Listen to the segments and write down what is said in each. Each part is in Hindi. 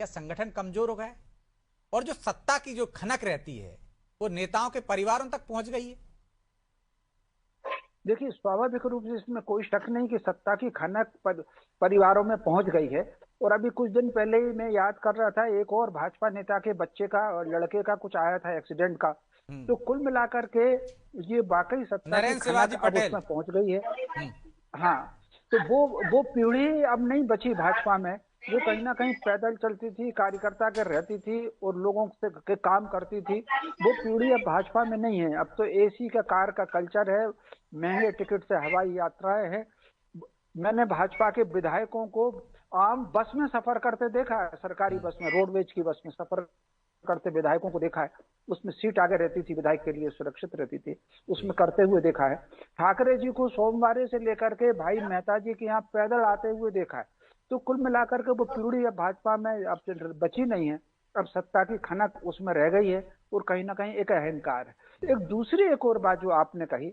क्या संगठन कमजोर हो गया है? और जो सत्ता की जो खनक रहती है वो नेताओं के परिवारों तक पहुंच गई है। देखिए, स्वाभाविक रूप से इसमें कोई शक नहीं कि सत्ता की खनक परिवारों में पहुंच गई है। और अभी कुछ दिन पहले ही मैं याद कर रहा था, एक और भाजपा नेता के बच्चे का और लड़के का कुछ आया था एक्सीडेंट का। तो कुल मिलाकर के ये वाकई सत्ता की नरेंद्र खनक शिवाजी अब पटेल। उसमें पहुंच गई है। हम्म। हाँ। तो वो पीढ़ी अब नहीं बची भाजपा में, जो कहीं ना कहीं पैदल चलती थी, कार्यकर्ता के रहती थी और लोगों से के काम करती थी। वो पीढ़ी अब भाजपा में नहीं है। अब तो एसी का कार का कल्चर है, महंगे टिकट से हवाई यात्राएं हैं। मैंने भाजपा के विधायकों को आम बस में सफर करते देखा है, सरकारी बस में, रोडवेज की बस में सफर करते विधायकों को देखा है। उसमें सीट आगे रहती थी, विधायक के लिए सुरक्षित रहती थी, उसमें जी। करते हुए देखा है। ठाकरे जी को सोमवार से लेकर के भाई मेहता जी के यहाँ पैदल आते हुए देखा है। तो कुल मिलाकर के वो पीढ़ी अब भाजपा में अब बची नहीं है। अब सत्ता की खनक उसमें रह गई है और कहीं ना कहीं एक अहंकार है। एक और बात जो आपने कही,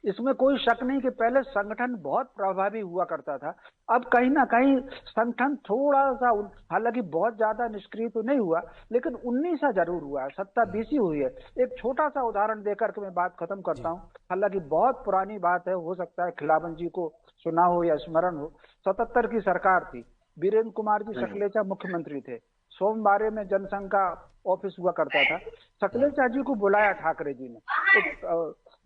इसमें कोई शक नहीं कि पहले संगठन बहुत प्रभावी हुआ करता था। अब कहीं ना कहीं संगठन थोड़ा सा, हालांकि बहुत ज्यादा निष्क्रिय तो नहीं हुआ, लेकिन 19 सा जरूर हुआ है, सत्ता बीसी हुई है। एक छोटा सा उदाहरण देकर के मैं बात खत्म करता जी। हूँ। हालांकि बहुत पुरानी बात है, हो सकता है खिलावन जी को सुना हो या स्मरण हो। 77 की सरकार थी, वीरेंद्र कुमार जी सकलेचा मुख्यमंत्री थे। सोमवार में जनसंघ का ऑफिस हुआ करता था। सकलेचा जी को बुलाया ठाकरे जी ने,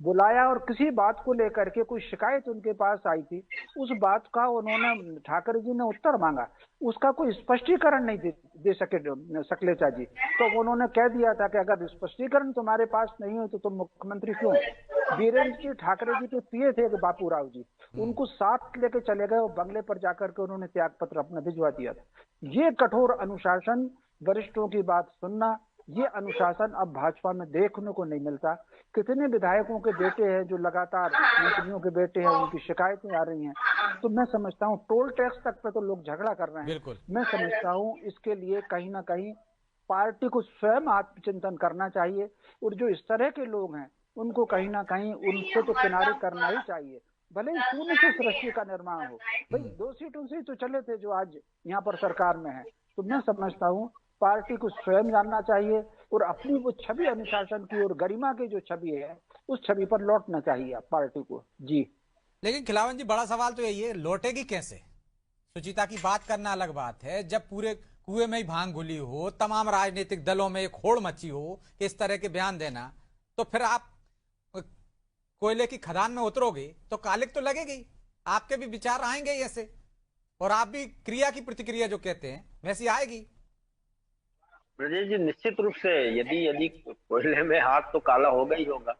बुलाया और किसी बात को लेकर के कोई शिकायत उनके पास आई थी। उस बात का उन्होंने, ठाकरे जी ने उत्तर मांगा, उसका कोई स्पष्टीकरण नहीं दे सके सकलेचा जी। तो उन्होंने कह दिया था कि अगर स्पष्टीकरण तुम्हारे पास नहीं हो तो तुम मुख्यमंत्री क्यों। वीरेंद्र जी ठाकरे जी के पिए थे बापू बापूराव जी, उनको साथ लेके चले गए और बंगले पर जाकर के उन्होंने त्याग पत्र अपना भिजवा दिया था। ये कठोर अनुशासन, वरिष्ठों की बात सुनना, ये अनुशासन अब भाजपा में देखने को नहीं मिलता। कितने विधायकों के बेटे हैं जो लगातार, मंत्रियों के बेटे हैं, उनकी शिकायतें आ रही हैं। तो मैं समझता हूँ टोल टैक्स तक पे तो लोग झगड़ा कर रहे हैं। बिल्कुल। मैं समझता हूँ इसके लिए कहीं ना कहीं पार्टी को स्वयं आत्मचिंतन करना चाहिए। और जो इस तरह के लोग हैं उनको कहीं ना कहीं उनसे तो किनारे करना ही चाहिए। भले ही शून्य से सृष्टि का निर्माण हो। भाई 2 सीटों से ही तो चले थे जो आज यहाँ पर सरकार में है। तो मैं समझता हूँ पार्टी को स्वयं जानना चाहिए और अपनी वो छवि, अनुशासन की और गरिमा की जो छवि है, उस छवि पर लौटना चाहिए पार्टी को। जी। लेकिन खिलावन जी, बड़ा सवाल तो यही है, लौटेगी कैसे? सुचिता की बात करना अलग बात है, जब पूरे कुएं में ही भांग घुली हो, तमाम राजनीतिक दलों में एक होड़ मची हो कि इस तरह के बयान देना, तो फिर आप कोयले की खदान में उतरोगे तो कालिक तो लगेगी। आपके भी विचार आएंगे ही ऐसे, और आप भी क्रिया की प्रतिक्रिया जो कहते हैं वैसी आएगी। ब्रजेश जी, निश्चित रूप से यदि यदि कोयले में हाथ तो काला होगा ही होगा।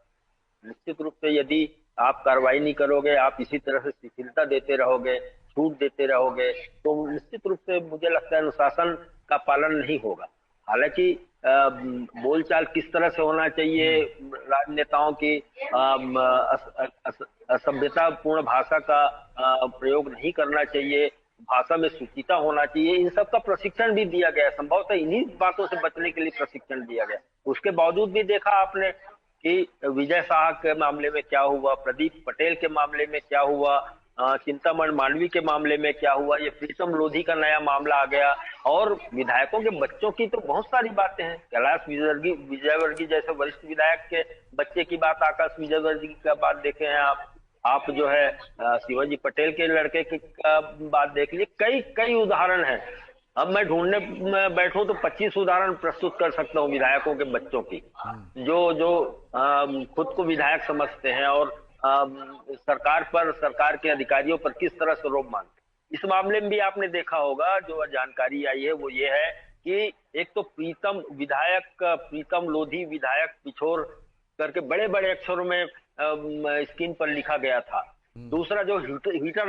निश्चित रूप से यदि आप कार्रवाई नहीं करोगे, आप इसी तरह से शिथिलता देते रहोगे, छूट देते रहोगे, तो निश्चित रूप से मुझे लगता है अनुशासन का पालन नहीं होगा। हालांकि बोलचाल किस तरह से होना चाहिए, राजनेताओं की असभ्यतापूर्ण भाषा का प्रयोग नहीं करना चाहिए, भाषा में सुचिता होना चाहिए, इन सब का प्रशिक्षण भी दिया गया। संभवतः इन्हीं बातों से बचने के लिए प्रशिक्षण दिया गया। उसके बावजूद भी देखा आपने कि विजय शाह के मामले में क्या हुआ, प्रदीप पटेल के मामले में क्या हुआ, चिंतामण मांडवी के मामले में क्या हुआ, ये प्रीतम लोधी का नया मामला आ गया। और विधायकों के बच्चों की तो बहुत सारी बातें हैं। कैलाश विजयवर्गीय जैसे वरिष्ठ विधायक के बच्चे की बात, आकाश विजयवर्गीय का बात देखे हैं आप जो है शिवाजी पटेल के लड़के की बात देख लीजिए। कई कई उदाहरण हैं। अब मैं ढूंढने में बैठूं तो 25 उदाहरण प्रस्तुत कर सकता हूं विधायकों के बच्चों की, जो जो खुद को विधायक समझते हैं और सरकार पर, सरकार के अधिकारियों पर किस तरह से रोब मानते। इस मामले में भी आपने देखा होगा, जो जानकारी आई है वो ये है कि एक तो प्रीतम लोधी विधायक पिछोर करके बड़े बड़े अक्षरों में स्क्रीन पर लिखा गया था। दूसरा जो हुटर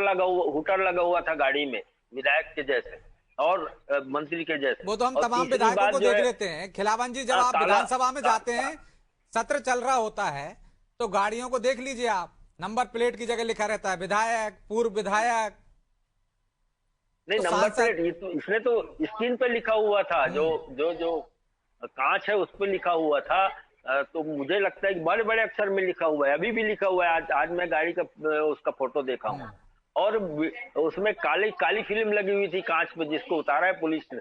लगा हुआ था गाड़ी में, विधायक के जैसे और मंत्री के जैसे। वो तो हम और तमाम तीसरी विधायकों बात को जो देख है, लेते हैं खिलावन जी, जब आप काला विधानसभा में जाते हैं, सत्र चल रहा होता है, तो गाड़ियों को देख लीजिए आप, नंबर प्लेट की जगह लिखा रहता है विधायक, पूर्व विधायक। नहीं, तो नंबर सांसद। प्लेट ये तो इसने तो स्क्रीन पे लिखा हुआ था, जो जो जो कांच है उस पे लिखा हुआ था। तो मुझे लगता है कि बड़े बड़े अक्षर में लिखा हुआ है, अभी भी लिखा हुआ है। आज आज मैं गाड़ी का उसका फोटो देखा हूँ। और उसमें काली काली फिल्म लगी हुई थी कांच पे, जिसको उतारा है पुलिस ने।